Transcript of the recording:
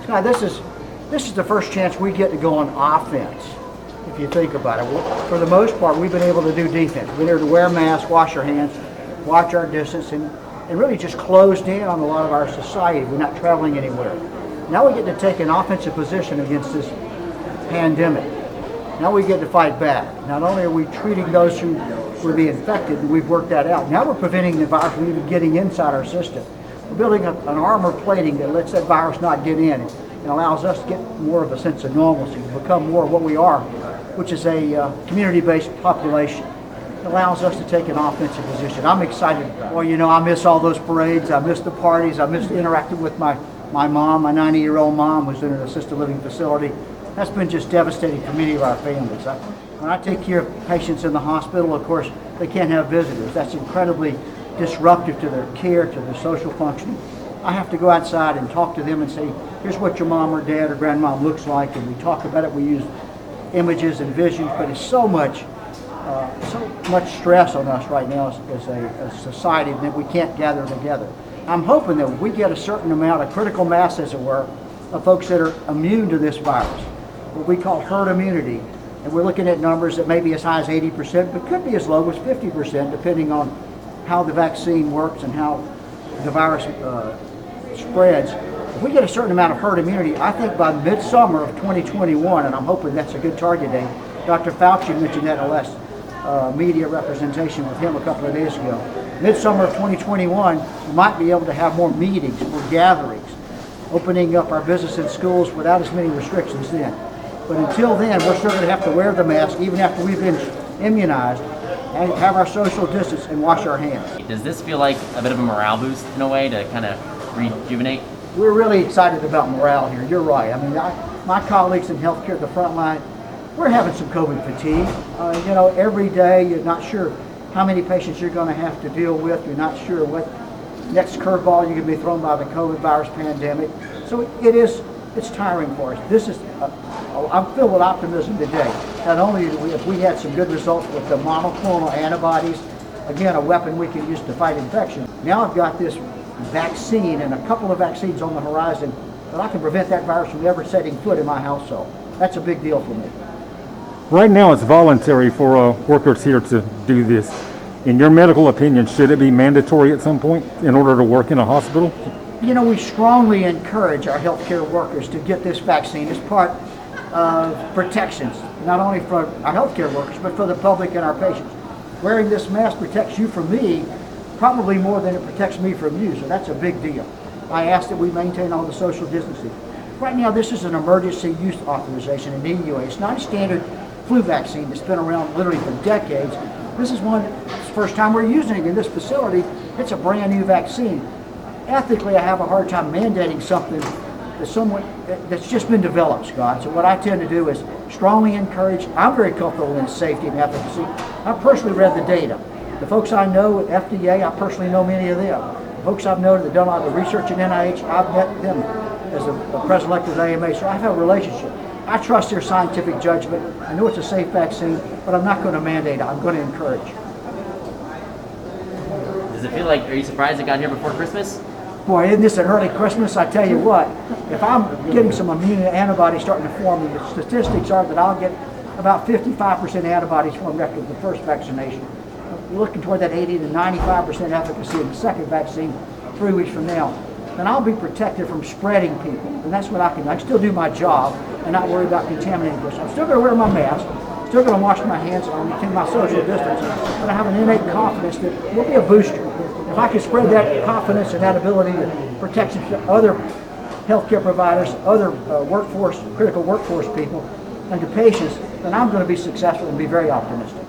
Now this is the first chance we get to go on offense, if you think about it. For the most part, we've been able to do defense. We've been able to wear masks, wash our hands, watch our distance, and really just closed in on a lot of our society. We're not traveling anywhere. Now we get to take an offensive position against this pandemic. Now we get to fight back. Not only are we treating those who were being infected, and we've worked that out, now we're preventing the virus from even getting inside our system. We're building an armor plating that lets that virus not get in and allows us to get more of a sense of normalcy, to become more of what we are, which is a community-based population. It allows us to take an offensive position. I'm excited. Well, you know, I miss all those parades. I miss the parties. I miss interacting with my mom, my 90-year-old mom, who's in an assisted living facility. That's been just devastating for many of our families. When I take care of patients in the hospital, of course, they can't have visitors. That's incredibly disruptive to their care, to their social functioning. I have to go outside and talk to them and say, here's what your mom or dad or grandma looks like, and we talk about it. We use images and visions, but it's so much stress on us right now as a society that we can't gather together. I'm hoping that we get a certain amount of critical mass, as it were, of folks that are immune to this virus, what we call herd immunity. And we're looking at numbers that may be as high as 80%, but could be as low as 50%, depending on how the vaccine works and how the virus spreads. If we get a certain amount of herd immunity, I think by midsummer of 2021, and I'm hoping that's a good target date. Dr. Fauci mentioned that in the last media representation with him a couple of days ago. Midsummer of 2021, we might be able to have more meetings, more gatherings, opening up our business and schools without as many restrictions then. But until then, we're still going to have to wear the mask even after we've been immunized, and have our social distance and wash our hands. Does this feel like a bit of a morale boost in a way to kind of rejuvenate? We're really excited about morale here. You're right. I mean, my colleagues in healthcare at the front line, we're having some COVID fatigue. You know, every day you're not sure how many patients you're going to have to deal with. You're not sure what next curveball you can be thrown by the COVID virus pandemic. So it's tiring for us. I'm filled with optimism today. Not only have we had some good results with the monoclonal antibodies, again, a weapon we can use to fight infection. Now I've got this vaccine and a couple of vaccines on the horizon that I can prevent that virus from ever setting foot in my household. That's a big deal for me. Right now it's voluntary for workers here to do this. In your medical opinion, should it be mandatory at some point in order to work in a hospital? You know, we strongly encourage our healthcare workers to get this vaccine as part of protections, not only for our healthcare workers, but for the public and our patients. Wearing this mask protects you from me probably more than it protects me from you, so that's a big deal. I ask that we maintain all the social distancing. Right now, this is an emergency use authorization in the EUA. It's not a standard flu vaccine that's been around literally for decades. This is it's the first time we're using it in this facility. It's a brand new vaccine. Ethically, I have a hard time mandating something that's just been developed, Scott. So what I tend to do is strongly encourage. I'm very comfortable in safety and efficacy. I've personally read the data. The folks I know at FDA, I personally know many of them. The folks I've known that have done a lot of the research in NIH, I've met them as a president-elect of AMA, so I have a relationship. I trust their scientific judgment. I know it's a safe vaccine, but I'm not going to mandate it. I'm going to encourage. Does it feel like, are you surprised it got here before Christmas? Boy, isn't this an early Christmas? I tell you what, if I'm getting some immune antibodies starting to form, the statistics are that I'll get about 55% antibodies formed after the first vaccination. We're looking toward that 80 to 95% efficacy in the second vaccine 3 weeks from now. Then I'll be protected from spreading people. And that's what I can still do my job and not worry about contaminating people. I'm still going to wear my mask, still going to wash my hands, and I'll maintain my social distance. But I have an innate confidence that we'll be a booster. If I can spread that confidence and that ability to protection to other healthcare providers, other critical workforce people, and to patients, then I'm going to be successful and be very optimistic.